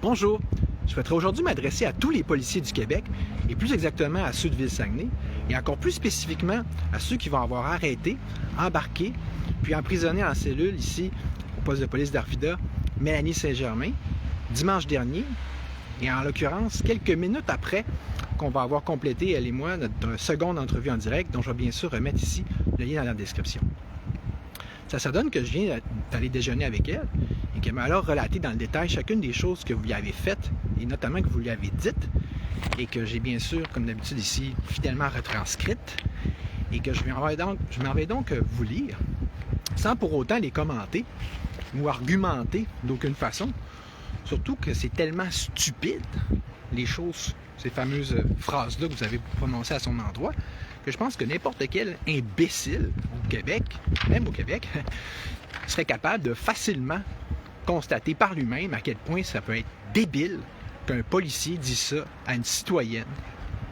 Bonjour, je souhaiterais aujourd'hui m'adresser à tous les policiers du Québec, et plus exactement à ceux de Ville-Saguenay, et encore plus spécifiquement à ceux qui vont avoir arrêté, embarqué, puis emprisonné en cellule ici au poste de police d'Arvida, Mélanie Saint-Germain, dimanche dernier, et en l'occurrence quelques minutes après qu'on va avoir complété, elle et moi, notre seconde entrevue en direct, dont je vais bien sûr remettre ici le lien dans la description. Ça donne que je viens d'aller déjeuner avec elle et qu'elle m'a alors relaté dans le détail chacune des choses que vous lui avez faites et notamment que vous lui avez dites et que j'ai bien sûr, comme d'habitude ici, fidèlement retranscrites et que je m'en vais donc vous lire sans pour autant les commenter ou argumenter d'aucune façon. Surtout que c'est tellement stupide, les choses, ces fameuses phrases-là que vous avez prononcées à son endroit, que je pense que n'importe quel imbécile au Québec, même au Québec, serait capable de facilement constater par lui-même à quel point ça peut être débile qu'un policier dise ça à une citoyenne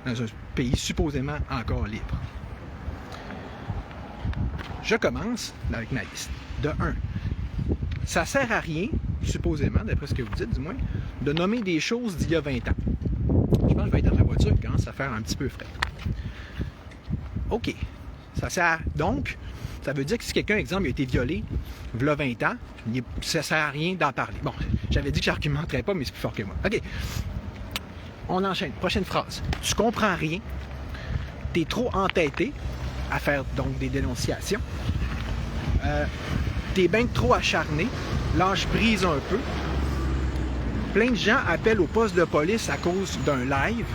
dans un pays supposément encore libre. Je commence avec ma liste. De 1. Ça sert à rien, supposément, d'après ce que vous dites du moins, de nommer des choses d'il y a 20 ans. Je pense que je vais être dans ma voiture et commence à faire un petit peu frais. OK. Ça sert donc, ça veut dire que si quelqu'un, exemple, a été violé il y a 20 ans, ça ne sert à rien d'en parler. Bon, j'avais dit que je n'argumenterais pas, mais c'est plus fort que moi. OK. On enchaîne. Prochaine phrase. Tu comprends rien. Tu es trop entêté à faire donc des dénonciations. Tu es bien trop acharné. Lâche prise un peu. Plein de gens appellent au poste de police à cause d'un live.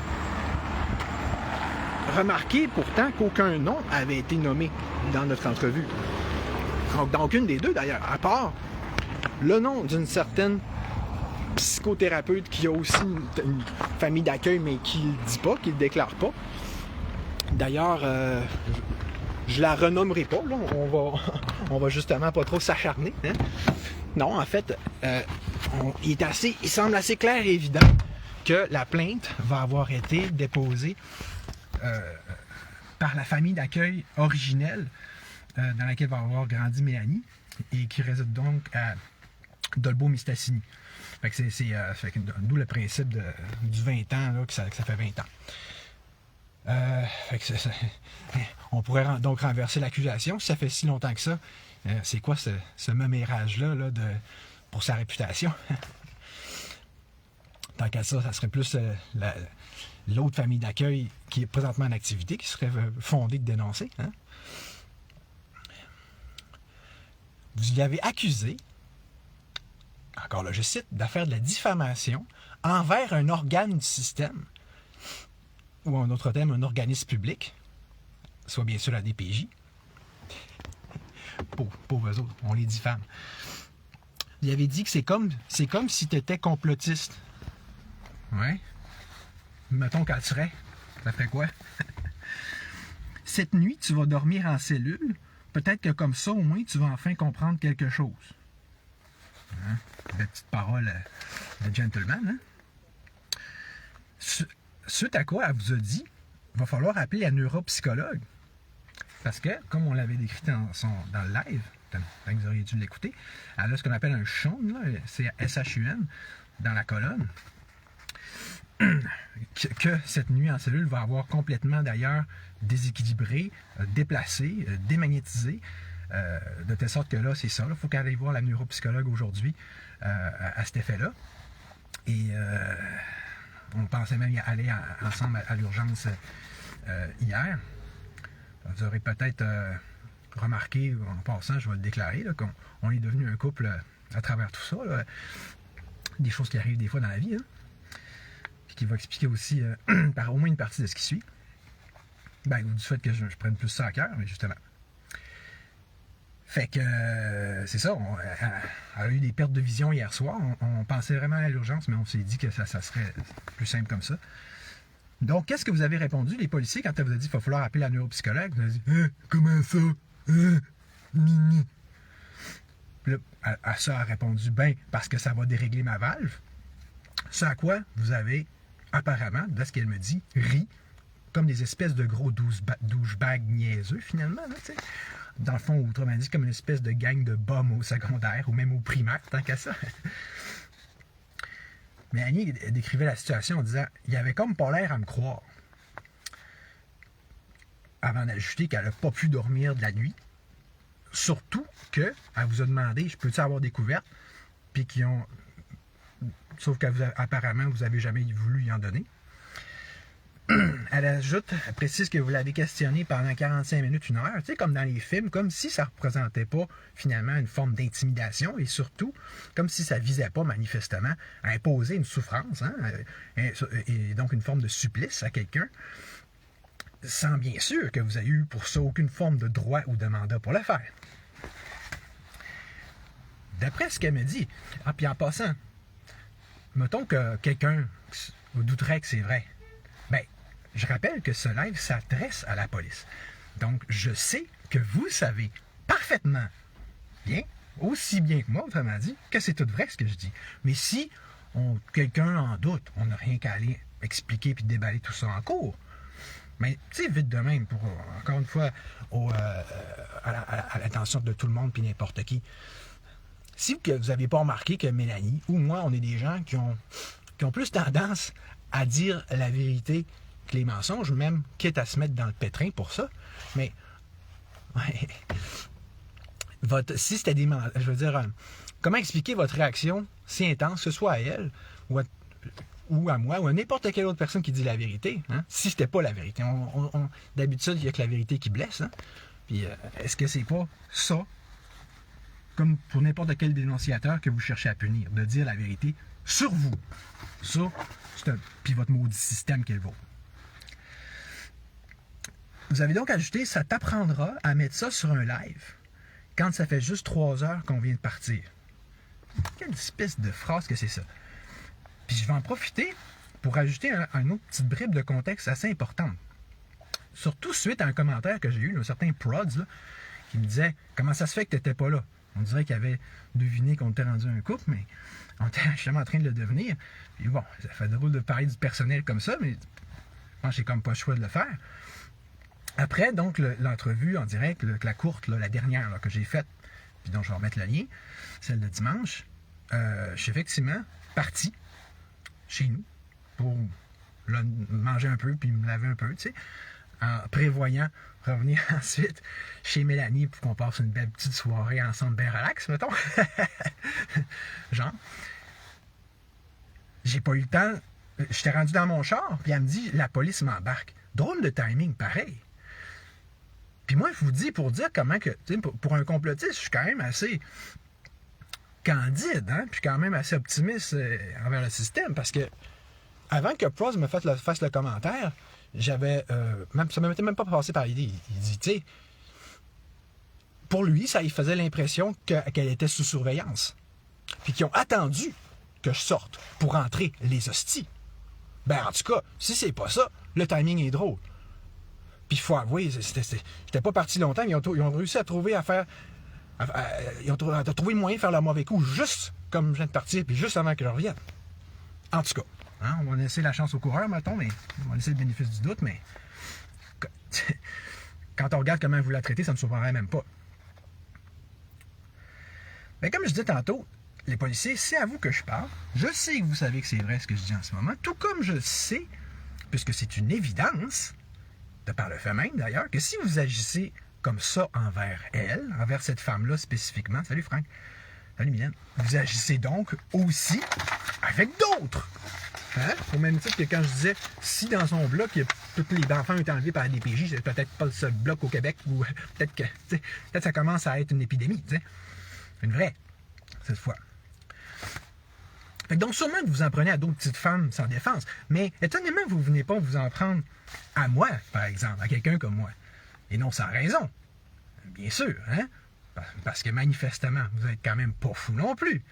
Remarquez pourtant qu'aucun nom avait été nommé dans notre entrevue. Donc, dans aucune des deux d'ailleurs, à part le nom d'une certaine psychothérapeute qui a aussi une famille d'accueil mais qui ne le dit pas, qui ne le déclare pas. D'ailleurs, je la renommerai pas, là. On va justement pas trop s'acharner. Hein? Non, en fait, il semble assez clair et évident que la plainte va avoir été déposée par la famille d'accueil originelle dans laquelle va avoir grandi Mélanie et qui réside donc à Dolbeau-Mistassini. D'où le principe du 20 ans, là, que ça fait 20 ans. On pourrait donc renverser l'accusation si ça fait si longtemps que ça. C'est quoi ce mémérage-là là, pour sa réputation? Tant qu'à ça, ça serait plus l'autre famille d'accueil qui est présentement en activité, qui serait fondée de dénoncer. Hein? Vous y avez accusé, encore là, je cite, d'affaire de la diffamation envers un organe du système, ou en autre terme, un organisme public, soit bien sûr la DPJ. Pauvres autres, on les diffame. Vous y avez dit que c'est comme si tu étais complotiste. Ouais. Mettons qu'elle serait. Ça ferait quoi? Cette nuit, tu vas dormir en cellule. Peut-être que comme ça, au moins, tu vas enfin comprendre quelque chose. Hein? Des petites paroles de gentleman. Hein? Suite à quoi elle vous a dit, il va falloir appeler la neuropsychologue. Parce que, comme on l'avait décrit dans le live, quand vous auriez dû l'écouter, elle a ce qu'on appelle un SHUN, c'est S-H-U-N, dans la colonne. Que cette nuit en cellule va avoir complètement d'ailleurs déséquilibré, déplacé, démagnétisé, de telle sorte que là, c'est ça. Il faut qu'elle aille voir la neuropsychologue aujourd'hui à cet effet-là. Et on pensait même y aller ensemble à l'urgence hier. Vous aurez peut-être remarqué, en passant, je vais le déclarer, là, qu'on est devenu un couple à travers tout ça. Là. Des choses qui arrivent des fois dans la vie. Hein? Qui va expliquer aussi par au moins une partie de ce qui suit. Du fait que je prenne plus ça à cœur, mais justement. Fait que c'est ça, elle a eu des pertes de vision hier soir. On pensait vraiment à l'urgence, mais on s'est dit que ça serait plus simple comme ça. Donc, qu'est-ce que vous avez répondu, les policiers, quand elle vous a dit qu'il va falloir appeler la neuropsychologue? Vous avez dit comment ça? Nini. Puis là, à ça, elle a répondu parce que ça va dérégler ma valve. Ce à quoi vous avez apparemment, de ce qu'elle me dit, ri, comme des espèces de gros douchebags niaiseux, finalement. Là, dans le fond, autrement dit, comme une espèce de gang de bums au secondaire, ou même au primaire, tant qu'à ça. Mélanie décrivait la situation en disant « Il avait comme pas l'air à me croire. » Avant d'ajouter qu'elle n'a pas pu dormir de la nuit. Surtout qu'elle vous a demandé « Je peux-tu avoir des couvertes? » Puis qu'ils ont... Sauf qu'apparemment, vous n'avez jamais voulu y en donner. Elle précise que vous l'avez questionné pendant 45 minutes, 1 heure, tu sais, comme dans les films, comme si ça ne représentait pas finalement une forme d'intimidation et surtout comme si ça ne visait pas manifestement à imposer une souffrance, hein, et donc une forme de supplice à quelqu'un, sans bien sûr que vous ayez eu pour ça aucune forme de droit ou de mandat pour le faire. D'après ce qu'elle me dit, puis en passant, mettons que quelqu'un vous douterait que c'est vrai, bien, je rappelle que ce live s'adresse à la police. Donc, je sais que vous savez parfaitement bien, aussi bien que moi, autrement dit, que c'est tout vrai ce que je dis. Mais si quelqu'un en doute, on n'a rien qu'à aller expliquer puis déballer tout ça en cours. Mais, tu sais, vite de même, pour, encore une fois, à l'attention de tout le monde puis n'importe qui. Si vous n'avez pas remarqué que Mélanie ou moi, on est des gens qui ont plus tendance à dire la vérité que les mensonges, même quitte à se mettre dans le pétrin pour ça. Mais, ouais, si c'était des mensonges, je veux dire, comment expliquer votre réaction si intense, que ce soit à elle ou à moi ou à n'importe quelle autre personne qui dit la vérité, hein, si c'était pas la vérité. D'habitude, il n'y a que la vérité qui blesse. Hein? Puis, est-ce que c'est pas ça, comme pour n'importe quel dénonciateur que vous cherchez à punir, de dire la vérité sur vous? Ça, puis votre maudit système qu'elle vaut. Vous avez donc ajouté, ça t'apprendra à mettre ça sur un live quand ça fait juste 3 heures qu'on vient de partir. Quelle espèce de phrase que c'est ça? Puis je vais en profiter pour ajouter un autre petite bribe de contexte assez importante. Surtout suite à un commentaire que j'ai eu d'un certain Prods là, qui me disait « Comment ça se fait que tu n'étais pas là? » On dirait qu'il avait deviné qu'on était rendu un couple, mais on était justement en train de le devenir. Puis bon, ça fait drôle de parler du personnel comme ça, mais moi, j'ai comme pas le choix de le faire. Après, donc, l'entrevue en direct, la courte, la dernière là, que j'ai faite, puis dont je vais remettre le lien, celle de dimanche, je suis effectivement parti chez nous pour manger un peu, puis me laver un peu, tu sais, en prévoyant revenir ensuite chez Mélanie pour qu'on passe une belle petite soirée ensemble, bien relax, mettons. Genre. J'ai pas eu le temps. J'étais rendu dans mon char, puis elle me dit, la police m'embarque. Drôle de timing, pareil. Puis moi, je vous dis, pour dire comment que, pour un complotiste, je suis quand même assez candide, hein, puis quand même assez optimiste envers le système, parce que avant que Prost me fasse le commentaire, j'avais, ça ne m'était même pas passé par l'idée. Il dit, tu sais, pour lui, ça lui faisait l'impression qu'elle était sous surveillance. Puis qu'ils ont attendu que je sorte pour rentrer les hosties. Ben, en tout cas, si c'est pas ça, le timing est drôle. Puis il faut avouer, j'étais pas parti longtemps, mais ils ont réussi à trouver ils ont trouvé le moyen de faire le mauvais coup, juste comme je viens de partir, puis juste avant que je revienne. En tout cas, hein, on va laisser la chance au coureur, mettons, mais on va laisser le bénéfice du doute, mais quand on regarde comment vous la traitez, ça ne me surprendrait même pas. Mais comme je disais tantôt, les policiers, c'est à vous que je parle. Je sais que vous savez que c'est vrai ce que je dis en ce moment, tout comme je sais, puisque c'est une évidence, de par le fait même d'ailleurs, que si vous agissez comme ça envers elle, envers cette femme-là spécifiquement, salut Franck, salut Mylène, vous agissez donc aussi avec d'autres. Hein? Au même titre que quand je disais, si dans son bloc, tous les enfants ont été enlevés par la DPJ, c'est peut-être pas le seul bloc au Québec où peut-être que ça commence à être une épidémie. Une vraie, cette fois. Fait que donc sûrement que vous en prenez à d'autres petites femmes sans défense, mais étonnamment, vous ne venez pas vous en prendre à moi, par exemple, à quelqu'un comme moi. Et non sans raison. Bien sûr, hein? Parce que manifestement, vous n'êtes quand même pas fou non plus.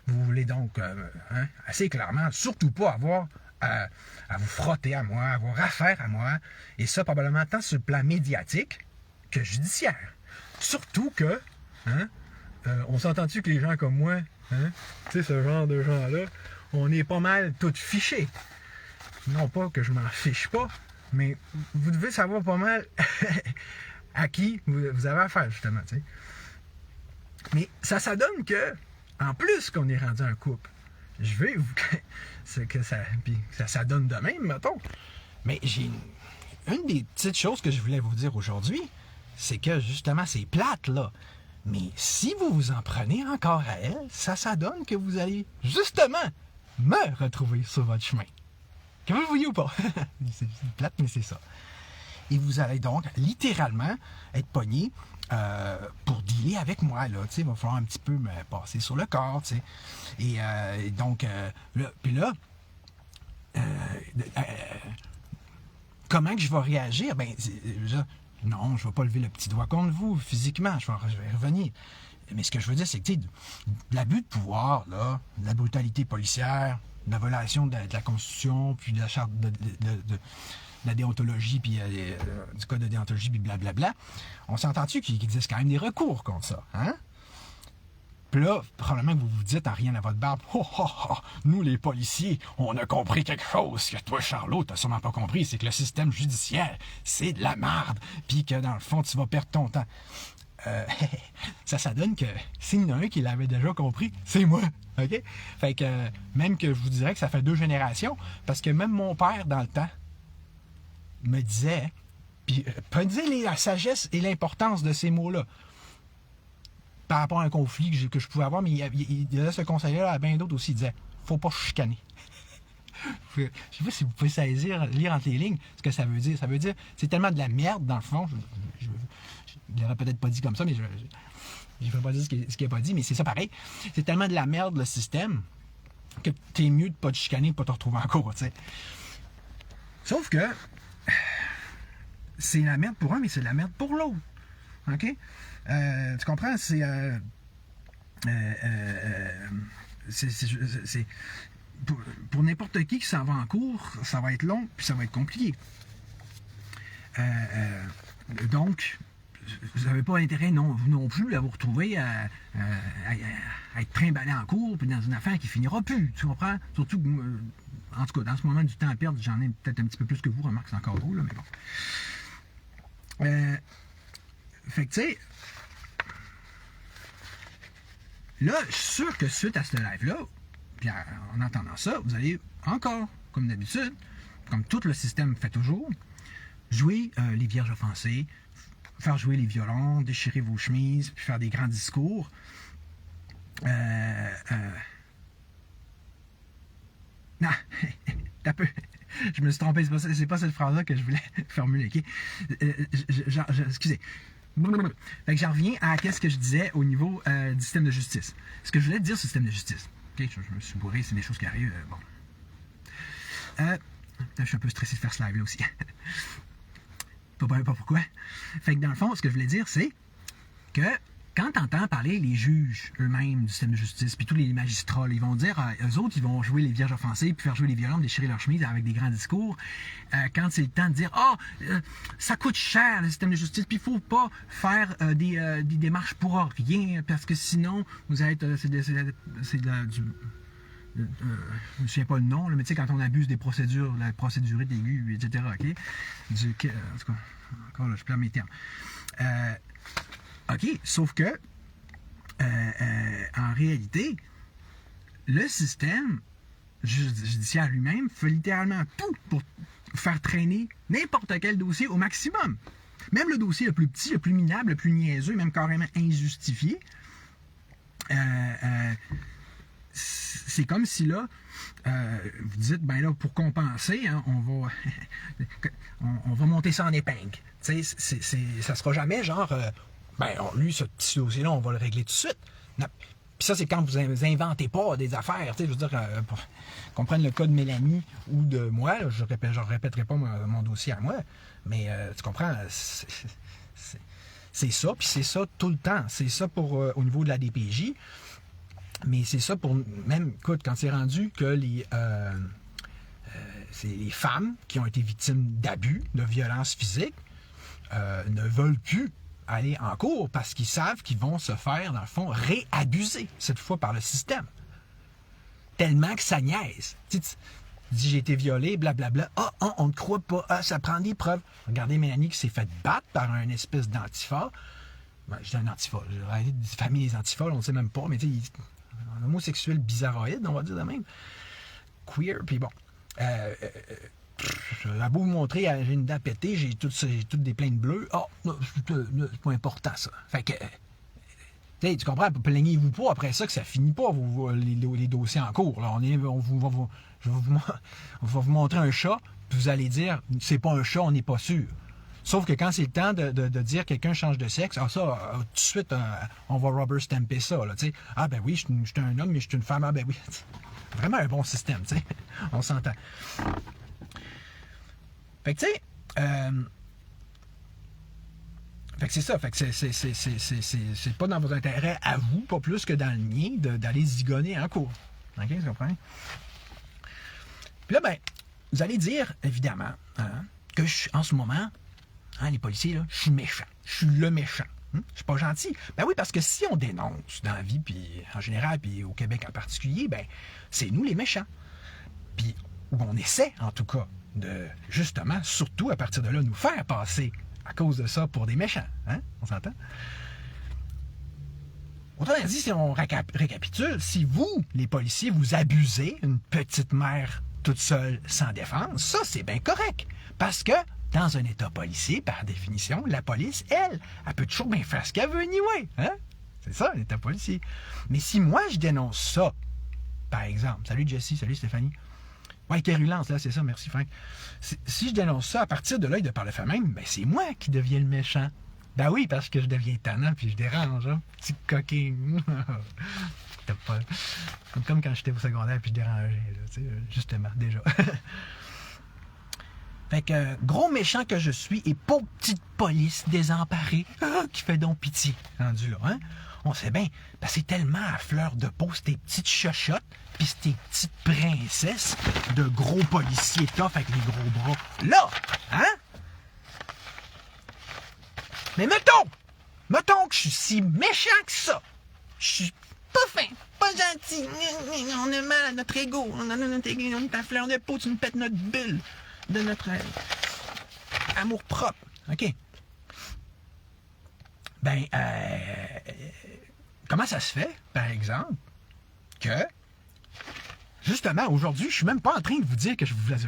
Vous voulez donc, assez clairement, surtout pas avoir à vous frotter à moi, avoir affaire à moi, et ça probablement tant sur le plan médiatique que judiciaire. Surtout que, on s'entend-tu que les gens comme moi, tu sais, ce genre de gens-là, on est pas mal tous fichés. Non pas que je m'en fiche pas, mais vous devez savoir pas mal à qui vous avez affaire, justement, tu sais. Mais ça donne que, en plus qu'on est rendu un couple, je veux que ça donne de même, mettons. Mais j'ai une des petites choses que je voulais vous dire aujourd'hui, c'est que justement, c'est plate, là. Mais si vous vous en prenez encore à elle, ça donne que vous allez justement me retrouver sur votre chemin. Que vous le voyez ou pas. C'est plate, mais c'est ça. Et vous allez donc littéralement être pogné pour dealer avec moi. Là, il va falloir un petit peu me passer sur le corps. T'sais. Et donc, comment que je vais réagir? Ben, non, je ne vais pas lever le petit doigt contre vous physiquement, je vais revenir. Mais ce que je veux dire, c'est que de l'abus de pouvoir, là, de la brutalité policière, de la violation de la Constitution, puis de la charte de la déontologie, puis du code de déontologie, puis blablabla, on s'entend-tu qu'il existe quand même des recours contre ça, hein? Puis là, probablement que vous vous dites en rien à votre barbe, oh, oh, oh, nous les policiers, on a compris quelque chose que toi, Charlot, t'as sûrement pas compris, c'est que le système judiciaire, c'est de la merde, puis que dans le fond, tu vas perdre ton temps. Ça donne que s'il y en a un qui l'avait déjà compris, c'est moi. OK? Fait que même que je vous dirais que ça fait 2 générations, parce que même mon père, dans le temps, me disait, puis disait la sagesse et l'importance de ces mots-là par rapport à un conflit que je pouvais avoir, mais il donnait ce conseil-là à bien d'autres aussi. Il disait, faut pas chicaner. Je sais pas si vous pouvez saisir, lire entre les lignes ce que ça veut dire. Ça veut dire, c'est tellement de la merde, dans le fond. Je ne l'aurais peut-être pas dit comme ça, mais je ne vais pas dire ce qu'il n'a pas dit, mais c'est ça pareil. C'est tellement de la merde, le système, que t'es mieux de pas te chicaner, de pas te retrouver en cours, tu sais. Sauf que, c'est la merde pour un, mais c'est la merde pour l'autre. OK? Tu comprends? C'est pour n'importe qui s'en va en cours, ça va être long, puis ça va être compliqué. Donc, vous n'avez pas intérêt, vous non plus, à vous retrouver à être trimballé en cours, puis dans une affaire qui finira plus. Tu comprends? Surtout, en tout cas, dans ce moment du temps à perdre, j'en ai peut-être un petit peu plus que vous, remarque, c'est encore drôle, là, mais bon. Fait que, tu sais, là, je suis sûr que suite à ce live-là, puis en entendant ça, vous allez encore, comme d'habitude, comme tout le système fait toujours, jouer les vierges offensées, faire jouer les violons, déchirer vos chemises, puis faire des grands discours. Non, t'as peu. Je me suis trompé, c'est pas cette phrase-là que je voulais formuler. Okay? Excusez. Fait que j'en reviens à ce que je disais au niveau du système de justice. Ce que je voulais dire sur le système de justice. Okay? Je me suis bourré, c'est des choses qui arrivent. Bon. Je suis un peu stressé de faire ce live-là aussi. Pas pourquoi. Fait que dans le fond, ce que je voulais dire, c'est que quand tu entends parler les juges eux-mêmes du système de justice, puis tous les magistrats, là, ils vont dire, eux autres, ils vont jouer les vierges offensées, puis faire jouer les violons, déchirer leur chemise avec des grands discours. Quand c'est le temps de dire, ça coûte cher le système de justice, puis il faut pas faire des démarches pour rien, parce que sinon, vous êtes, je ne me souviens pas le nom, là, mais tu sais, quand on abuse des procédures, la procédurite aiguë, etc., OK? En tout cas, encore là, je perds mes termes. OK, sauf que, en réalité, le système judiciaire lui-même fait littéralement tout pour faire traîner n'importe quel dossier au maximum. Même le dossier le plus petit, le plus minable, le plus niaiseux, même carrément injustifié, c'est comme si là, vous dites, ben là, pour compenser, hein, on va monter ça en épingle. Tu sais, ça sera jamais genre, lui, ce petit dossier-là, on va le régler tout de suite. Puis ça, c'est quand vous inventez pas des affaires. Tu sais, je veux dire, qu'on prenne le cas de Mélanie ou de moi, là, je ne répéterai pas mon dossier à moi, mais tu comprends, c'est ça, puis c'est ça tout le temps. C'est ça pour au niveau de la DPJ. Mais c'est ça pour même, écoute, quand c'est rendu que c'est les femmes qui ont été victimes d'abus, de violences physiques, ne veulent plus aller en cours parce qu'ils savent qu'ils vont se faire, dans le fond, réabuser, cette fois par le système. Tellement que ça niaise. Tu dis, j'ai été violée, blablabla. On ne croit pas. Ça prend des preuves. Regardez Mélanie qui s'est fait battre par un espèce d'antifa. Je dis un antifa. J'ai arrêté de diffamer les antifas, on ne sait même pas, mais tu sais, un homosexuel bizarroïde, on va dire de même, queer, puis bon. J'ai beau vous montrer, j'ai une dent pétée, j'ai toutes des plaintes bleues. Ah, oh, c'est pas important, ça. Fait que, tu comprends, plaignez-vous pas après ça que ça finit pas, les dossiers en cours. Là. Je vais vous montrer un chat, puis vous allez dire, c'est pas un chat, on n'est pas sûr. Sauf que quand c'est le temps de dire quelqu'un change de sexe, tout de suite, on va rubber stamper ça. Là, ah ben oui, je suis un homme, mais je suis une femme. Ah ben oui. Vraiment un bon système, tu sais. On s'entend. Fait que, tu sais, fait que c'est ça. Fait que c'est pas dans vos intérêts à vous, pas plus que dans le mien, d'aller zigonner en cours. OK, vous comprenez? Puis là, ben, vous allez dire, évidemment, que en ce moment, les policiers, là, je suis méchant. Je suis le méchant. Je suis pas gentil. Ben oui, parce que si on dénonce dans la vie, puis en général, puis au Québec en particulier, ben, c'est nous les méchants. Puis, ou on essaie, en tout cas, de, justement, surtout à partir de là, nous faire passer à cause de ça pour des méchants. Hein? On s'entend? Autrement dit, si on récapitule, si vous, les policiers, vous abusez une petite mère toute seule sans défense, ça, c'est bien correct. Parce que, dans un état policier, par définition, la police, elle peut toujours bien faire ce qu'elle veut, anyway. Hein? C'est ça, un état policier. Mais si moi, je dénonce ça, par exemple, salut Jessie, salut Stéphanie, ouais, quérulence, là, c'est ça, merci Franck. Si je dénonce ça à partir de l'œil de par le fait même, ben c'est moi qui deviens le méchant. Ben oui, parce que je deviens tannant puis je dérange, hein. Petit coquin. Pas... Comme quand j'étais au secondaire puis je dérangeais, là, tu sais, justement, déjà. Fait que, gros méchant que je suis et pauvre petite police désemparée qui fait donc pitié, rendu là, hein? On sait bien, ben c'est tellement à fleur de peau, ces petites chochottes, puis ces petites princesses de gros policiers tough avec les gros bras. Là, hein? Mais mettons que je suis si méchant que ça. Je suis pas fin, pas gentil. On a mal à notre ego. On est à fleur de peau, tu nous pètes notre bulle de notre amour propre. OK? Ben, comment ça se fait, par exemple, que, justement, aujourd'hui, je suis même pas en train de vous dire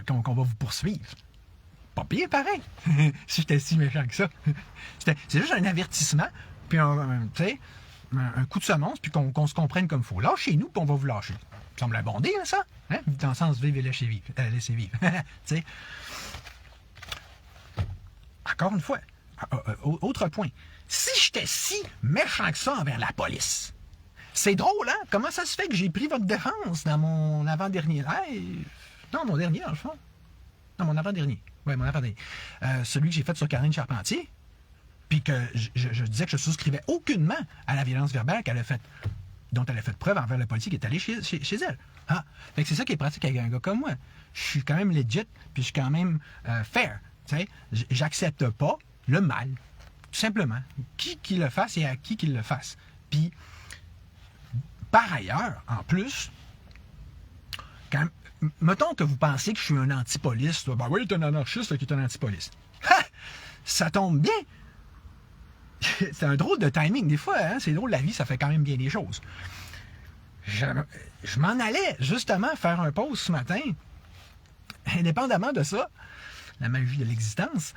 qu'on va vous poursuivre. Pas pire, pareil, si j'étais si méchant que ça. C'est juste un avertissement, puis un coup de semonce, puis qu'on se comprenne comme il faut. Lâchez-nous, puis on va vous lâcher. Ça semble abondé, là, ça? Hein? Dans le sens vivre et laisser vivre. T'sais. Encore une fois, autre point. Si j'étais si méchant que ça envers la police, c'est drôle, hein? Comment ça se fait que j'ai pris votre défense dans mon avant-dernier live? Non, mon dernier, dans le fond. Non, mon avant-dernier. Oui, mon avant-dernier. Celui que j'ai fait sur Karine Charpentier, puis que je disais que je souscrivais aucunement à la violence verbale dont elle a fait preuve envers le policier qui est allé chez elle. Ah, fait que c'est ça qui est pratique avec un gars comme moi. Je suis quand même legit, puis je suis quand même fair. J'accepte pas le mal. Tout simplement. Qui le fasse et à qui qu'il le fasse. Puis, par ailleurs, en plus, quand, mettons que vous pensez que je suis un anti-police, ben oui, t'es un anarchiste qui est un anti-police. Ha! Ça tombe bien! C'est un drôle de timing. Des fois, hein, c'est drôle, la vie, ça fait quand même bien des choses. Je m'en allais justement faire un pause ce matin, indépendamment de ça, la magie de l'existence,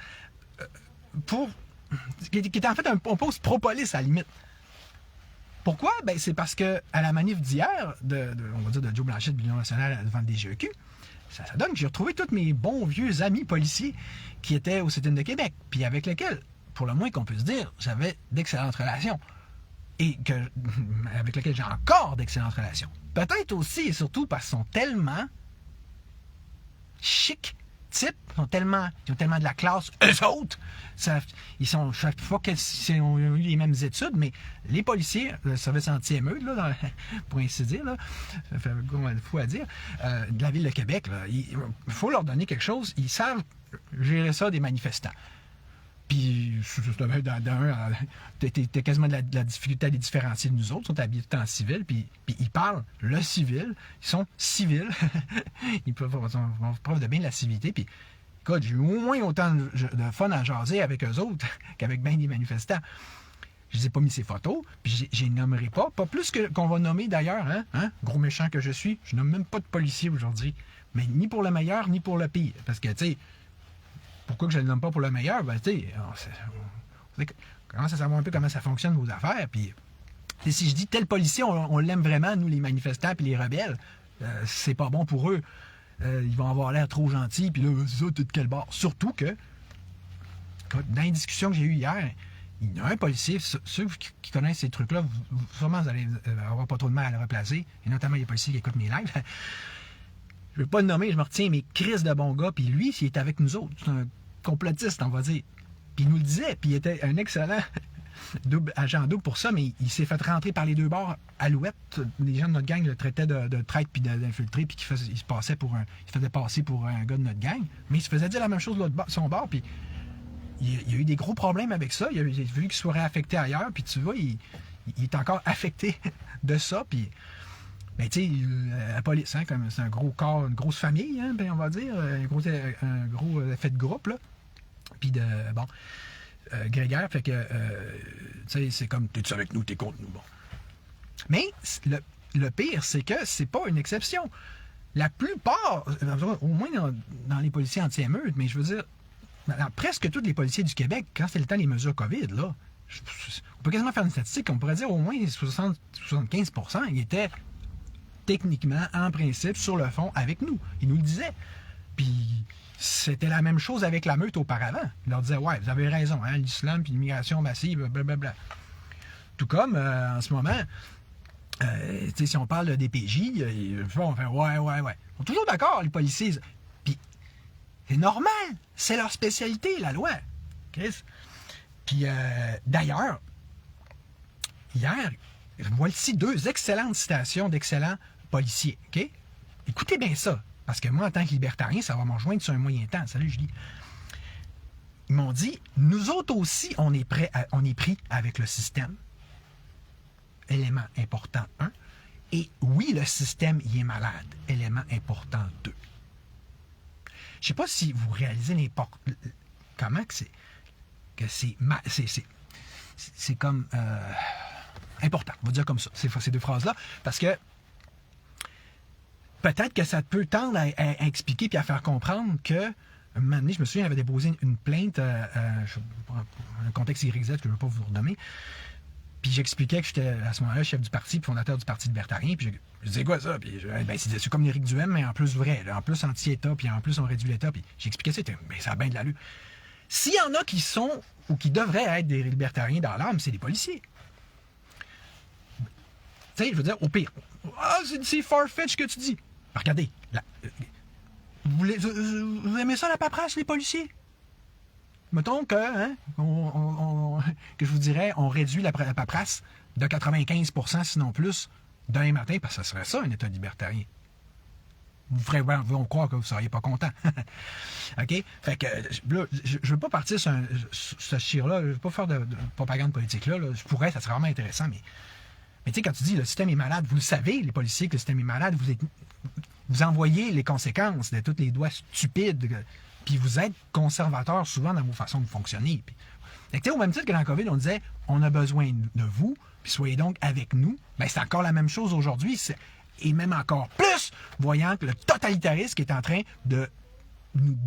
qui était en fait un pause pro-police à la limite. Pourquoi? Ben, c'est parce que à la manif d'hier, on va dire de Joe Blanchette de l'Union nationale devant le DGEQ, ça donne que j'ai retrouvé tous mes bons vieux amis policiers qui étaient au sit-in de Québec, puis avec lesquels, pour le moins qu'on puisse dire, j'avais d'excellentes relations. Et avec lesquels j'ai encore d'excellentes relations. Peut-être aussi et surtout parce qu'ils sont tellement chic, types, ils ont tellement de la classe, eux autres. Ils sont, chaque fois qu'ils ont eu les mêmes études, mais les policiers, le service anti-émeute, là, pour ainsi dire, là, ça fait fou à dire, de la ville de Québec, il faut leur donner quelque chose, ils savent gérer ça des manifestants. Puis, t'as quasiment de la difficulté à les différencier de nous autres. Ils sont habillés tout en civil, puis ils parlent le civil. Ils sont civils. Ils font preuve de bien de la civilité. Puis, écoute, j'ai eu au moins autant de fun à jaser avec eux autres qu'avec bien des manifestants. Je n'ai pas mis ses photos, puis je les nommerai pas. Pas plus qu'on va nommer d'ailleurs, hein? Gros méchant que je suis. Je nomme même pas de policier aujourd'hui. Mais ni pour le meilleur, ni pour le pire. Parce que, tu sais, pourquoi que je ne le nomme pas pour le meilleur? Ben, tu sais, on commence à savoir un peu comment ça fonctionne vos affaires. Puis, si je dis tel policier, on l'aime vraiment, nous, les manifestants puis les rebelles, c'est pas bon pour eux. Ils vont avoir l'air trop gentils, puis là, c'est ça, t'es de quel bord? Surtout que, dans les discussions que j'ai eues hier, il y a un policier, ceux qui connaissent ces trucs-là, sûrement vous allez avoir pas trop de mal à le replacer, et notamment les policiers qui écoutent mes lives. Je ne vais pas le nommer, je me retiens, mais Chris de bon gars, puis lui, il est avec nous autres. C'est un complotiste, on va dire. Puis il nous le disait, puis il était un excellent agent double pour ça, mais il s'est fait rentrer par les deux bords à l'ouette. Les gens de notre gang le traitaient de traître puis d'infiltré, puis il se faisait passer pour un gars de notre gang, mais il se faisait dire la même chose de son bord, puis il y a eu des gros problèmes avec ça. Il a vu qu'il soit réaffecté ailleurs, puis tu vois, il est encore affecté de ça, puis... Ben, tu sais, la police, hein, comme c'est un gros corps, une grosse famille, hein, ben, on va dire, un gros effet de groupe, là. Puis grégaire, fait que, tu sais, c'est comme, t'es-tu avec nous, t'es contre nous, bon. Mais le pire, c'est que c'est pas une exception. La plupart, au moins dans les policiers anti-émeutes, mais je veux dire, dans presque tous les policiers du Québec, quand c'était le temps des mesures COVID, là, on peut quasiment faire une statistique, on pourrait dire au moins 75%, ils étaient techniquement, en principe, sur le fond, avec nous. Ils nous le disaient. Puis, c'était la même chose avec la meute auparavant. Ils leur disaient, ouais, vous avez raison, hein, l'islam, puis l'immigration massive, blablabla. Tout comme, en ce moment, si on parle de DPJ, on fait, ouais. Ils sont toujours d'accord, les policiers. Puis, c'est normal. C'est leur spécialité, la loi. Chris. Puis, d'ailleurs, hier, voici deux excellentes citations d'excellents policiers, OK? Écoutez bien ça, parce que moi, en tant que libertarien, ça va m'en rejoindre sur un moyen temps. Salut, Julie. Ils m'ont dit, nous autres aussi, on est pris avec le système. Élément important 1. Et oui, le système y est malade. Élément important 2. Je ne sais pas si vous réalisez comment que c'est comme important, on va dire comme ça, ces deux phrases-là, parce que peut-être que ça peut tendre à expliquer puis à faire comprendre que, un moment donné, je me souviens, j'avais déposé une plainte, un contexte YZ que je ne veux pas vous renommer, puis j'expliquais que j'étais à ce moment-là chef du parti, puis fondateur du Parti libertarien, puis je disais quoi ça, puis c'est comme l'Éric Duhem, mais en plus vrai, là, en plus anti-État, puis en plus on réduit l'État, puis j'expliquais ça, mais ça a bien de l'allure. S'il y en a qui sont, ou qui devraient être des libertariens dans l'âme, c'est des policiers. Tu sais, je veux dire, au pire, c'est farfetch ce que tu dis. Regardez, vous aimez ça la paperasse, les policiers? Mettons que, que je vous dirais, on réduit la paperasse de 95%, sinon plus, demain matin, parce que ce serait ça, un État libertarien. Vous ferez on croire que vous ne seriez pas content. OK? Fait que, là, je ne veux pas partir sur ce chire-là, je ne veux pas faire de propagande politique là. Je pourrais, ça serait vraiment intéressant, mais tu sais, quand tu dis le système est malade, vous le savez, les policiers, que le système est malade, vous envoyez les conséquences de tous les doigts stupides, puis vous êtes conservateur souvent dans vos façons de fonctionner. Puis, au même titre que dans le COVID, on disait, on a besoin de vous, puis soyez donc avec nous, bien, c'est encore la même chose aujourd'hui, et même encore plus, voyant que le totalitarisme est en train de nous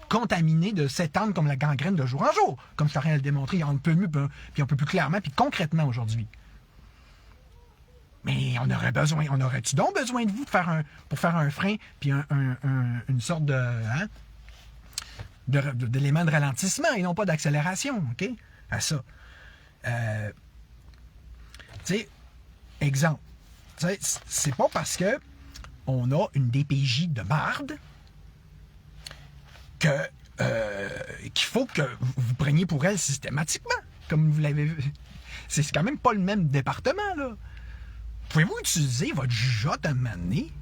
contaminer, de s'étendre comme la gangrène de jour en jour, comme je suis en train de le démontrer, on peut mieux, puis un peu plus clairement, puis concrètement aujourd'hui. Mais on aurait-tu donc besoin de vous pour faire un frein puis une sorte d'élément de ralentissement et non pas d'accélération, OK? À ça. Tu sais, exemple. Tu sais, c'est pas parce que on a une DPJ de marde qu'il faut que vous preniez pour elle systématiquement, comme vous l'avez vu. C'est quand même pas le même département, là. Pouvez-vous utiliser votre jugeote à un moment donné?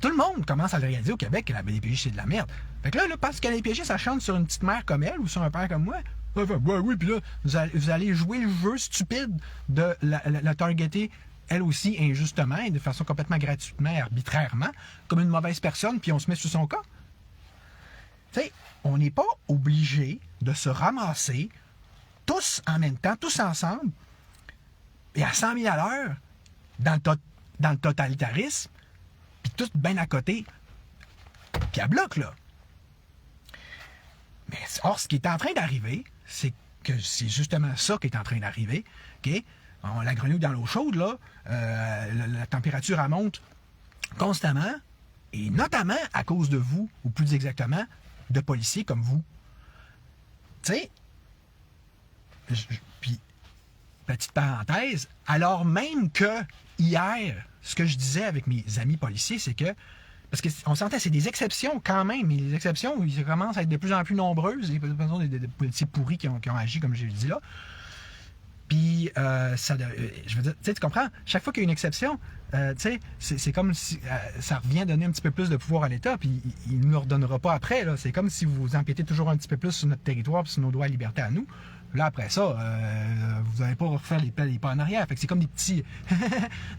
Tout le monde commence à le réaliser au Québec que la DPJ, c'est de la merde. Fait que là parce que la DPJ, ça chante sur une petite mère comme elle ou sur un père comme moi. Oui, puis là, vous allez jouer le jeu stupide de la targeter, elle aussi, injustement et de façon complètement gratuitement et arbitrairement, comme une mauvaise personne, puis on se met sur son cas. Tu sais, on n'est pas obligé de se ramasser tous en même temps, tous ensemble, et à 100 000 à l'heure, dans le totalitarisme, puis tous bien à côté, puis à bloc, là. Mais or, ce qui est en train d'arriver, c'est que c'est justement ça qui est en train d'arriver. OK? La grenouille dans l'eau chaude, là, la température elle monte constamment, et notamment à cause de vous, ou plus exactement, de policiers comme vous. Tu sais, puis, petite parenthèse, alors même que hier, ce que je disais avec mes amis policiers, c'est que, parce qu'on s'entend, c'est des exceptions quand même, mais les exceptions, ils commencent à être de plus en plus nombreuses, des policiers pourris qui ont agi, comme je l'ai dit là. Puis, je veux dire, tu comprends? Chaque fois qu'il y a une exception, c'est comme si ça revient donner un petit peu plus de pouvoir à l'État, puis il ne nous le redonnera pas après. Là. C'est comme si vous empiétez toujours un petit peu plus sur notre territoire, puis sur nos droits et libertés à nous. Là, après ça, vous n'allez pas refaire les pas en arrière. Fait que c'est comme des petits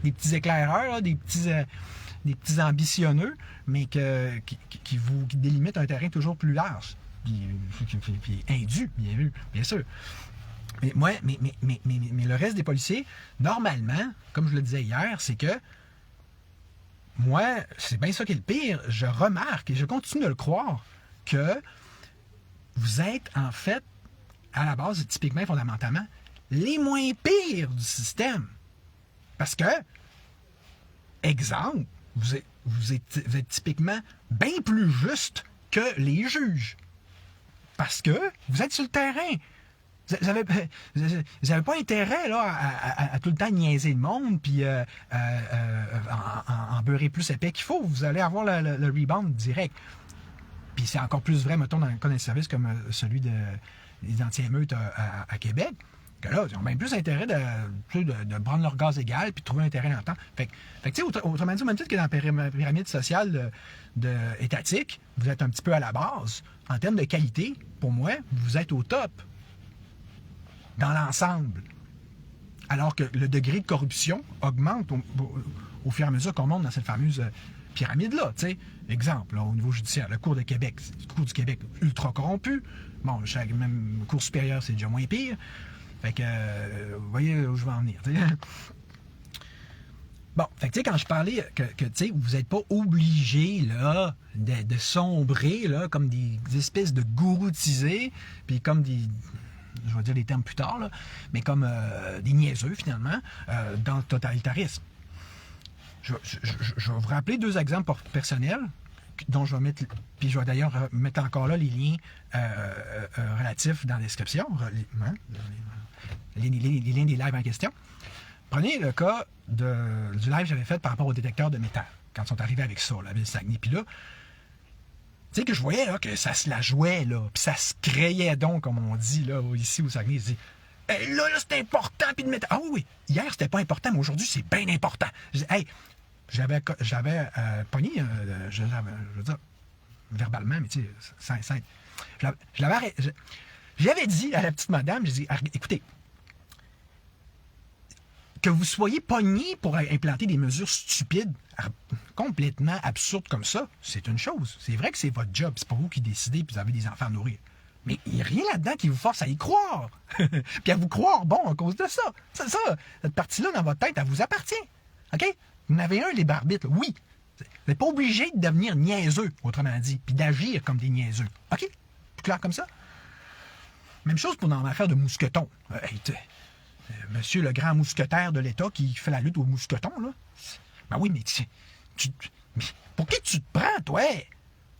des petits éclaireurs, là, des petits ambitionneux, mais qui vous délimitent un terrain toujours plus large. Puis indu, bien sûr. Mais le reste des policiers, normalement, comme je le disais hier, c'est que moi, c'est bien ça qui est le pire, je remarque et je continue de le croire que vous êtes en fait, à la base, typiquement, fondamentalement, les moins pires du système. Parce que, exemple, vous êtes typiquement bien plus juste que les juges. Parce que vous êtes sur le terrain. Vous n'avez pas intérêt là, à tout le temps niaiser le monde puis en beurrer plus épais qu'il faut. Vous allez avoir le rebound direct. Puis c'est encore plus vrai, mettons, dans le cas d'un service comme celui des anti-émeutes à Québec, que là, ils ont même plus intérêt de prendre leur gaz égal puis de trouver un terrain d'entente. Fait que tu sais, autrement dit, au même titre que dans la pyramide sociale étatique, vous êtes un petit peu à la base. En termes de qualité, pour moi, vous êtes au top. Dans l'ensemble. Alors que le degré de corruption augmente au fur et à mesure qu'on monte dans cette fameuse pyramide-là. T'sais. Exemple, là, au niveau judiciaire, le Cour de Québec, le Cour du Québec ultra corrompu. Bon, même le Cour supérieure, c'est déjà moins pire. Fait que, vous voyez où je vais en venir. T'sais. Bon, fait que tu sais, quand je parlais que tu sais, vous n'êtes pas obligé là, de sombrer là, comme des espèces de gouroutisés, puis comme des... je vais dire les termes plus tard, là, mais comme des niaiseux, finalement, dans le totalitarisme. Je vais vous rappeler 2 exemples personnels, dont je vais mettre, puis je vais d'ailleurs mettre encore là les liens relatifs dans la description, les liens des lives en question. Prenez le cas du live que j'avais fait par rapport au détecteur de métal, quand ils sont arrivés avec ça, la ville Saguenay. Puis là, tu sais que je voyais là, que ça se la jouait, là, puis ça se crayait donc, comme on dit là, ici au Saguenay. Ils disaient, hey, là, c'est important, puis de mettre. Ah oui, hier, c'était pas important, mais aujourd'hui, c'est bien important. Je dis, hey, j'avais pogné, je veux dire, verbalement, mais tu sais, j'avais dit à la petite madame, j'ai dit, écoutez, que vous soyez pogné pour implanter des mesures stupides, complètement absurdes comme ça, c'est une chose. C'est vrai que c'est votre job, c'est pas vous qui décidez, puis vous avez des enfants à nourrir. Mais il n'y a rien là-dedans qui vous force à y croire. Puis à vous croire bon à cause de ça. C'est ça, cette partie-là dans votre tête, elle vous appartient. OK? Vous en avez un, les barbitres, oui. Vous n'êtes pas obligé de devenir niaiseux, autrement dit, puis d'agir comme des niaiseux. OK? Plus clair comme ça? Même chose pour dans l'affaire de mousqueton. Monsieur le grand mousquetaire de l'État qui fait la lutte aux mousquetons, là. Ben oui, mais mais pour qui tu te prends, toi?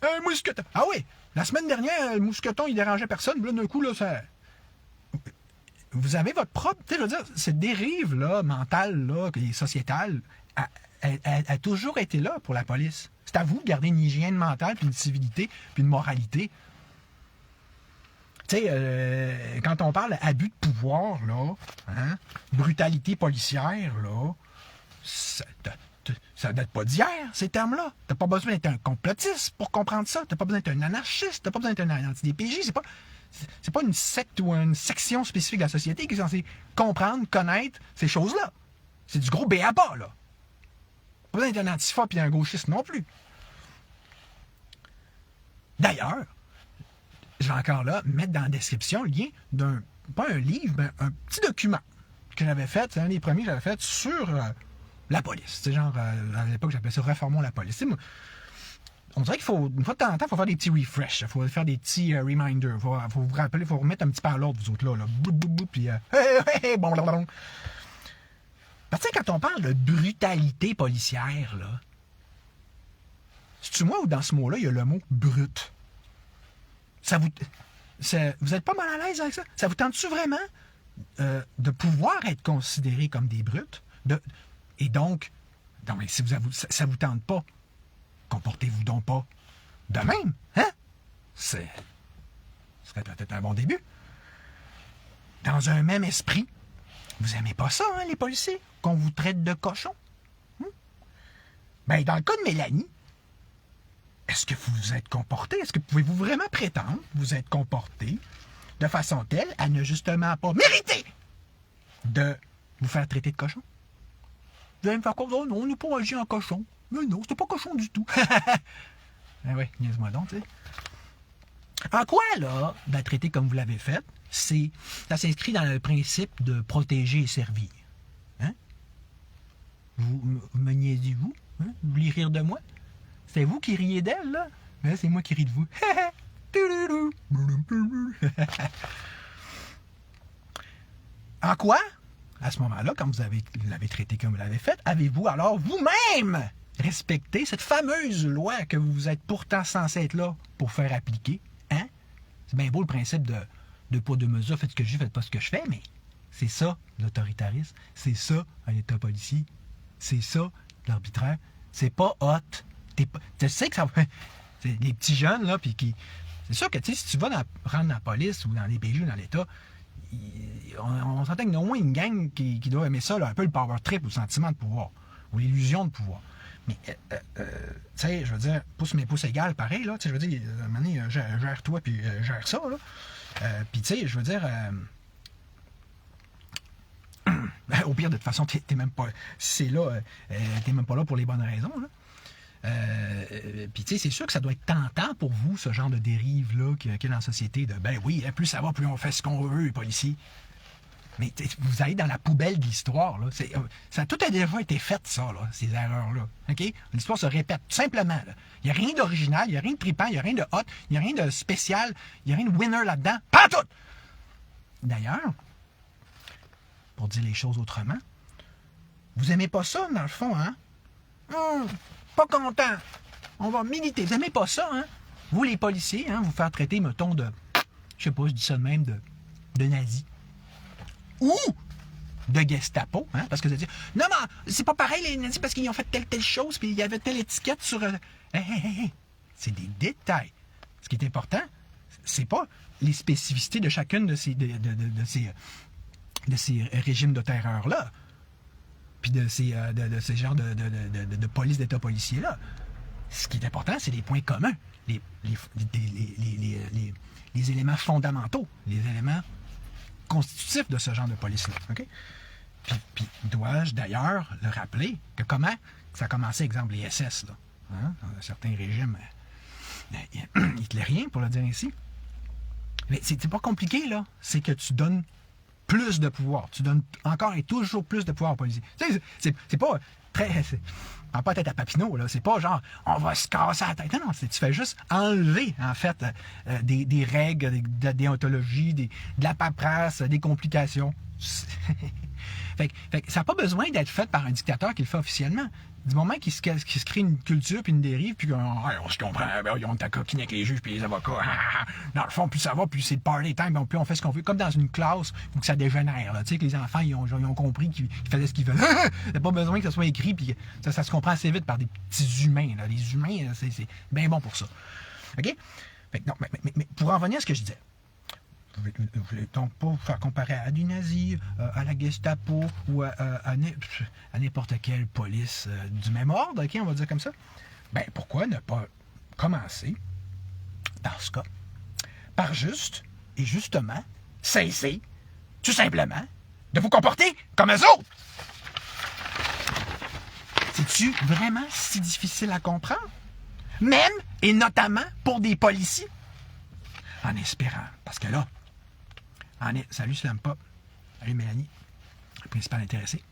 Un mousqueton. Ah oui, la semaine dernière, le mousqueton, il dérangeait personne. Puis là, d'un coup, là, ça... Vous avez votre propre... Tu sais, je veux dire, cette dérive, là, mentale, là, sociétale, a toujours été là pour la police. C'est à vous de garder une hygiène mentale, puis une civilité, puis une moralité. Tu sais, quand on parle d'abus de pouvoir, là, hein, brutalité policière, là, ça date pas d'hier, ces termes-là. T'as pas besoin d'être un complotiste pour comprendre ça. T'as pas besoin d'être un anarchiste. T'as pas besoin d'être un anti-DPJ. C'est pas une secte ou une section spécifique de la société qui est censée comprendre, connaître ces choses-là. C'est du gros béaba, là. Pas besoin d'être un antifa puis un gauchiste non plus. D'ailleurs, je vais encore là mettre dans la description le lien d'un pas un livre, mais un petit document que j'avais fait. C'est un des premiers que j'avais fait sur la police. C'est genre, à l'époque, j'appelais ça Reformons la police. Moi, on dirait qu'il faut, une fois de temps en temps, il faut faire des petits refresh. Il faut faire des petits reminders. Il faut vous rappeler, il faut remettre un petit peu à l'ordre, vous autres, là. Boup, boup, boup, puis bon, blablabla. Parce que quand on parle de brutalité policière, là, c'est-tu moi ou dans ce mot-là, il y a le mot brut? Vous êtes pas mal à l'aise avec ça? Ça vous tente-tu vraiment de pouvoir être considéré comme des brutes? Et donc, non, mais si ça vous tente pas, comportez-vous donc pas de même, hein? Ce serait peut-être un bon début. Dans un même esprit, vous aimez pas ça, hein, les policiers, qu'on vous traite de cochon? Ben, dans le cas de Mélanie, est-ce que vous vous êtes comporté? Est-ce que pouvez-vous vraiment prétendre vous être comporté de façon telle à ne justement pas mériter de vous faire traiter de cochon? Vous allez me faire quoi? Oh non, on n'a pas agi en cochon. Mais non, c'était pas cochon du tout. Ben oui, niaise-moi donc, tu sais. En quoi, là, la traiter comme vous l'avez fait, ça s'inscrit dans le principe de protéger et servir. Hein? Vous me niaisez-vous? Hein? Vous voulez rire de moi? C'est vous qui riez d'elle, là? Mais c'est moi qui ris de vous. En quoi, à ce moment-là, quand vous l'avez traité comme vous l'avez fait, avez-vous alors vous-même respecté cette fameuse loi que vous êtes pourtant censé être là pour faire appliquer? Hein? C'est bien beau le principe de poids de mesure, faites ce que je fais, faites pas ce que je fais, mais c'est ça l'autoritarisme, c'est ça un État policier, c'est ça l'arbitraire, c'est pas hot. Tu sais que ça va. C'est les petits jeunes, là, puis qui. C'est sûr que, tu sais, si tu vas rendre dans la police ou dans les PJ ou dans l'État, on s'entend qu'il y a au moins une gang qui doit aimer ça, là, un peu le power trip ou le sentiment de pouvoir, ou l'illusion de pouvoir. Mais, tu sais, je veux dire, pouce mes pouces égales, pareil, là, tu sais, je veux dire, à un moment donné, gère-toi, puis gère ça, là. Puis, tu sais, je veux dire. Au pire, de toute façon, t'es même pas. Si c'est là, t'es même pas là pour les bonnes raisons, là. Puis tu sais, c'est sûr que ça doit être tentant pour vous, ce genre de dérive-là qu'il y a dans la société, de ben oui, plus ça va, plus on fait ce qu'on veut, les policiers. Mais vous allez dans la poubelle de l'histoire, là. Ça tout a déjà été fait, ça, là, ces erreurs-là. OK? L'histoire se répète, tout simplement. Il n'y a rien d'original, il n'y a rien de trippant, il n'y a rien de hot, il n'y a rien de spécial, il n'y a rien de winner là-dedans. Pas tout! D'ailleurs, pour dire les choses autrement, vous aimez pas ça, dans le fond, hein? Pas content. On va militer. Vous n'aimez pas ça, hein? Vous, les policiers, hein, vous faire traiter, mettons, de... Je sais pas, je dis ça de même, de nazis. Ou de Gestapo, hein? Parce que vous allez dire, non, mais c'est pas pareil, les nazis, parce qu'ils ont fait telle chose, puis il y avait telle étiquette sur... Hey. C'est des détails. Ce qui est important, c'est pas les spécificités de chacune de ces régimes de terreur-là. Puis de ces genres de police d'État policier-là. Ce qui est important, c'est les points communs, les éléments fondamentaux, les éléments constitutifs de ce genre de police-là. Okay? Puis dois-je d'ailleurs le rappeler que comment ça a commencé, exemple, les SS, là, hein, dans certains régimes hitlériens, pour le dire ainsi. Mais c'est pas compliqué, là. C'est que tu donnes plus de pouvoir. Tu donnes encore et toujours plus de pouvoir aux policiers. Tu sais, c'est pas très... On va pas tête à Papineau, là. C'est pas genre, on va se casser la tête. Non, tu fais juste enlever, en fait, des règles, de la déontologie, de la paperasse, des complications. fait que ça n'a pas besoin d'être fait par un dictateur qui le fait officiellement. Du moment qu'il se crée une culture puis une dérive, puis on se comprend, ils ont ta coquine avec les juges puis les avocats. Dans le fond, plus ça va, plus c'est le party time, puis on fait ce qu'on veut. Comme dans une classe où que ça dégénère. Tu sais, que les enfants, ils ont compris qu'ils faisaient ce qu'ils veulent. Il n'y a pas besoin que ça soit écrit, puis ça se comprend assez vite par des petits humains. Là. Les humains, c'est bien bon pour ça. OK? Fait que non, mais pour en revenir à ce que je disais, vous ne voulez donc pas vous faire comparer à du nazi, à la Gestapo ou à n'importe quelle police du même ordre, OK, on va dire comme ça? Ben, pourquoi ne pas commencer, dans ce cas, par juste et justement cesser, tout simplement, de vous comporter comme eux autres? C'est-tu vraiment si difficile à comprendre? Même et notamment pour des policiers? En espérant, parce que là, Salut Slampa. Salut Mélanie, le principal intéressé.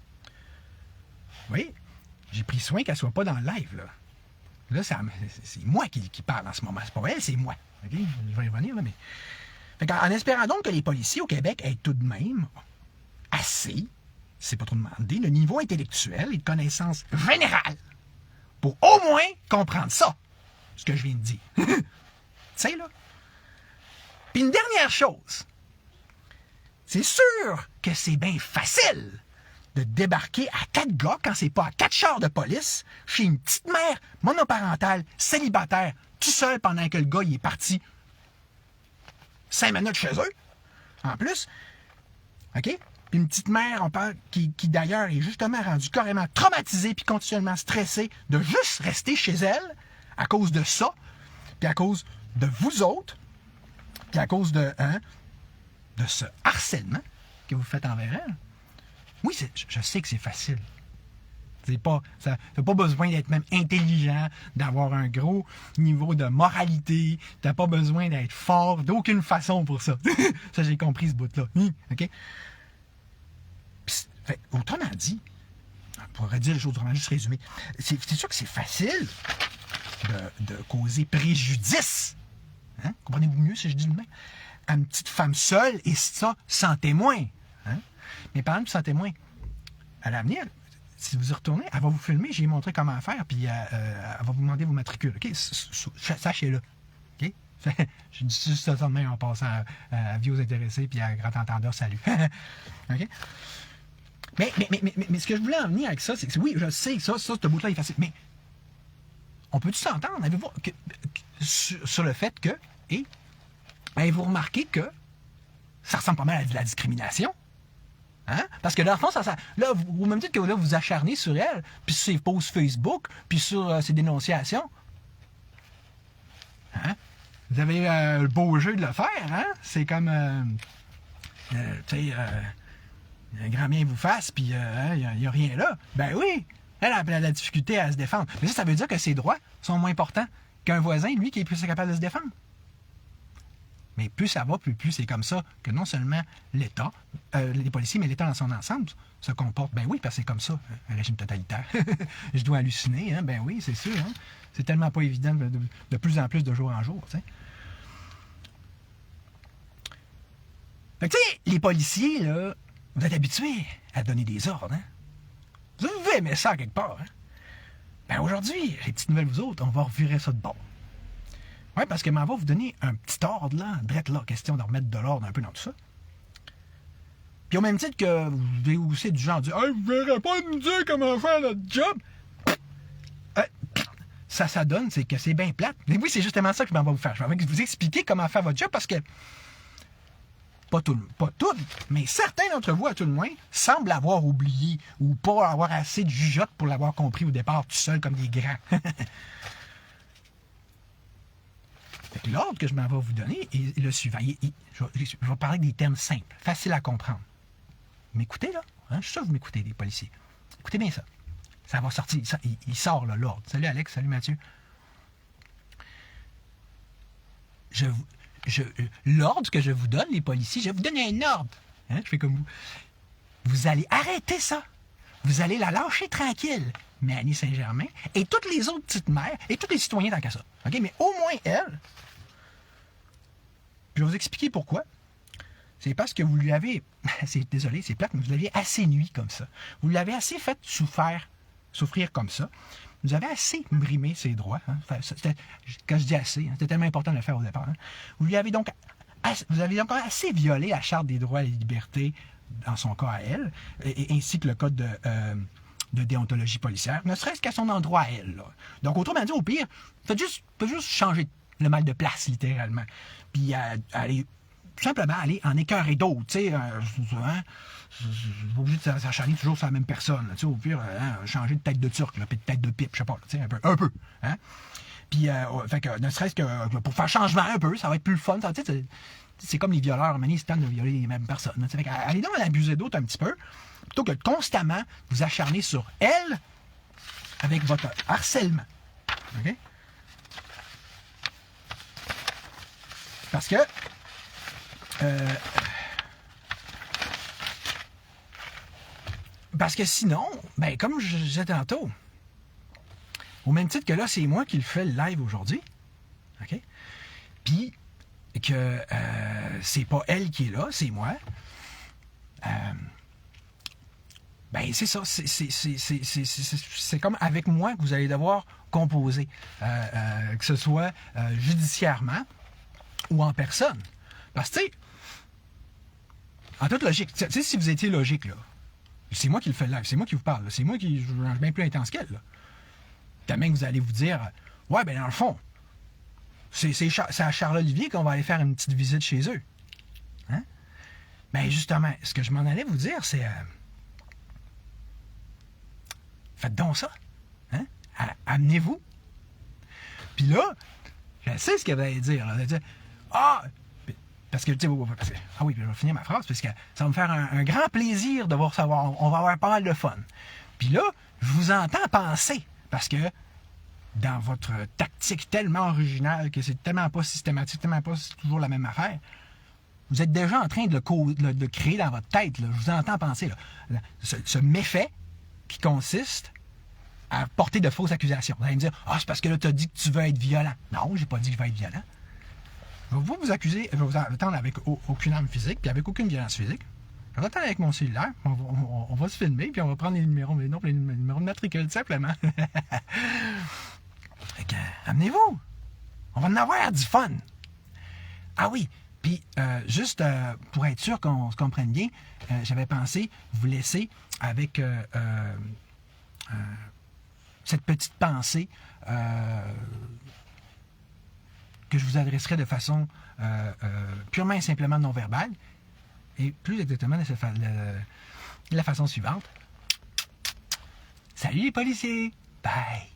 Oui, j'ai pris soin qu'elle ne soit pas dans le live, là. Là, c'est moi qui parle en ce moment. C'est pas elle, c'est moi. OK? Je vais y revenir, là, mais... en espérant donc que les policiers au Québec aient tout de même assez, c'est pas trop demandé, le niveau intellectuel et de connaissance générale pour au moins comprendre ça, ce que je viens de dire. Tu sais, là? Puis une dernière chose, c'est sûr que c'est bien facile de débarquer à 4 gars quand c'est pas à 4 chars de police chez une petite mère monoparentale, célibataire, tout seul pendant que le gars il est parti 5 minutes chez eux. En plus, OK? Puis une petite mère, on parle, qui d'ailleurs est justement rendue carrément traumatisée puis continuellement stressée de juste rester chez elle à cause de ça, puis à cause de vous autres, puis à cause de ce harcèlement que vous faites envers elle. Oui, je sais que c'est facile. Ça n'a pas besoin d'être même intelligent, d'avoir un gros niveau de moralité. Tu n'as pas besoin d'être fort d'aucune façon pour ça. Ça, j'ai compris ce bout-là. OK? Autrement dit, on pourrait dire les choses autrement, juste résumer. C'est sûr que c'est facile de causer préjudice. Hein? Comprenez-vous mieux si je dis le même? À une petite femme seule, et ça, sans témoin. Hein? Mais parlant de sans témoin, à l'avenir, si vous y retournez, elle va vous filmer, j'ai montré comment faire, puis elle va vous demander vos matricules. OK? Sachez-le. OK? Je dis juste ça de même en passant à vie aux intéressés, puis à grand entendeur, salut. OK? Mais ce que je voulais en venir avec ça, c'est que oui, je sais, ce bout-là est facile, mais on peut-tu s'entendre? Avez-vous sur le fait que, et avez-vous remarqué que ça ressemble pas mal à de la discrimination? Hein? Parce que dans le fond, là, vous me dites que là, vous acharnez sur elle, puis sur ses posts Facebook, puis sur ses dénonciations. Hein? Vous avez le beau jeu de le faire, hein? C'est comme, tu sais, un grand bien vous fasse, puis il n'y a rien là. Ben oui, elle a la difficulté à se défendre. Mais ça veut dire que ses droits sont moins importants qu'un voisin, lui, qui est plus capable de se défendre. Mais plus ça va, plus c'est comme ça que non seulement l'État, les policiers, mais l'État dans son ensemble se comporte. Ben oui, parce que c'est comme ça, un régime totalitaire. Je dois halluciner, hein? Ben oui, c'est sûr. Hein? C'est tellement pas évident de plus en plus de jour en jour. T'sais. Fait que, tu sais, les policiers, là, vous êtes habitués à donner des ordres. Hein? Vous devez aimer ça quelque part. Hein? Ben aujourd'hui, les petites nouvelles, vous autres, on va revirer ça de bord. Oui, parce que m'en va vous donner un petit ordre, là, drette là, question de remettre de l'ordre un peu dans tout ça. Puis au même titre que vous devez aussi du genre dire « Hey, vous ne verrez pas nous dire comment faire notre job! » Ça donne, c'est que c'est bien plate. Mais oui, c'est justement ça que je m'en vais vous faire. Je vais vous expliquer comment faire votre job parce que pas tout, mais certains d'entre vous, à tout le moins, semblent avoir oublié ou pas avoir assez de jugeote pour l'avoir compris au départ tout seul comme des grands. L'ordre que je m'en vais vous donner est le suivant. Je vais parler des termes simples, faciles à comprendre. M'écoutez, là? Hein? Je suis sûr que vous m'écoutez, les policiers. Écoutez bien ça. Ça va sortir. Il sort, là, l'ordre. Salut, Alex. Salut, Mathieu. L'ordre que je vous donne, les policiers, je vais vous donner un ordre. Hein? Je fais comme vous. Vous allez arrêter ça. Vous allez la lâcher tranquille. Mélanie Saint-Germain, et toutes les autres petites mères, et tous les citoyens tant qu'à ça. OK? Mais au moins elle, je vais vous expliquer pourquoi. C'est parce que vous lui avez, désolé, c'est plate, mais vous l'aviez assez nuit comme ça. Vous l'avez assez fait souffrir comme ça. Vous avez assez brimé ses droits. Hein? Quand je dis assez, hein, c'était tellement important de le faire au départ. Hein? Vous avez donc assez violé la Charte des droits et des libertés, dans son cas à elle, ainsi que le code de déontologie policière, ne serait-ce qu'à son endroit à elle. Là. Donc, autrement dit, au pire, faites juste changer le mal de place, littéralement. Puis, tout simplement, aller en écœurer d'autres. Tu sais, je suis pas obligé de s'acharner toujours sur la même personne. Là, au pire, changer de tête de turc, puis de tête de pipe, je sais pas, un peu. Hein? Puis, fait que, ne serait-ce que pour faire changement un peu, ça va être plus le fun. C'est comme les violeurs, ils se tentent de violer les mêmes personnes. Fait que, allez donc en abuser d'autres un petit peu, plutôt que de constamment vous acharner sur elle avec votre harcèlement. OK? Parce que Parce que sinon, ben comme je disais tantôt, au même titre que là, c'est moi qui le fais le live aujourd'hui, OK? Puis que c'est pas elle qui est là, c'est moi. Ben c'est ça, c'est comme avec moi que vous allez devoir composer, que ce soit judiciairement ou en personne. Parce que, tu sais, en toute logique, tu sais, si vous étiez logique, là, c'est moi qui le fais live, c'est moi qui vous parle, c'est moi qui joue bien plus intense qu'elle, là. Tellement que vous allez vous dire, ouais, ben dans le fond, c'est à Charles-Olivier qu'on va aller faire une petite visite chez eux. Hein? Ben justement, ce que je m'en allais vous dire, c'est... faites donc ça. Hein? Amenez-vous. Puis là, je sais ce qu'elle va dire. Elle va dire, parce que, tu sais, ah oui, je vais finir ma phrase, parce que ça va me faire un grand plaisir de voir savoir. On va avoir pas mal de fun. Puis là, je vous entends penser, parce que dans votre tactique tellement originale, que c'est tellement pas systématique, tellement pas toujours la même affaire, vous êtes déjà en train de le créer dans votre tête. Là. Je vous entends penser. Là. Ce méfait qui consiste à porter de fausses accusations. Vous allez me dire, c'est parce que là, tu as dit que tu veux être violent. Non, j'ai pas dit que je vais être violent. Je vais vous accuser, je vais vous attendre avec aucune arme physique, puis avec aucune violence physique. Je vais attendre avec mon cellulaire, on va se filmer, puis on va prendre les numéros, mais non, les numéros de matricule, simplement. Amenez-vous! On va en avoir du fun! Ah oui, puis juste pour être sûr qu'on se comprenne bien, j'avais pensé vous laisser avec cette petite pensée que je vous adresserai de façon purement et simplement non verbale, et plus exactement de la façon suivante. Salut les policiers! Bye!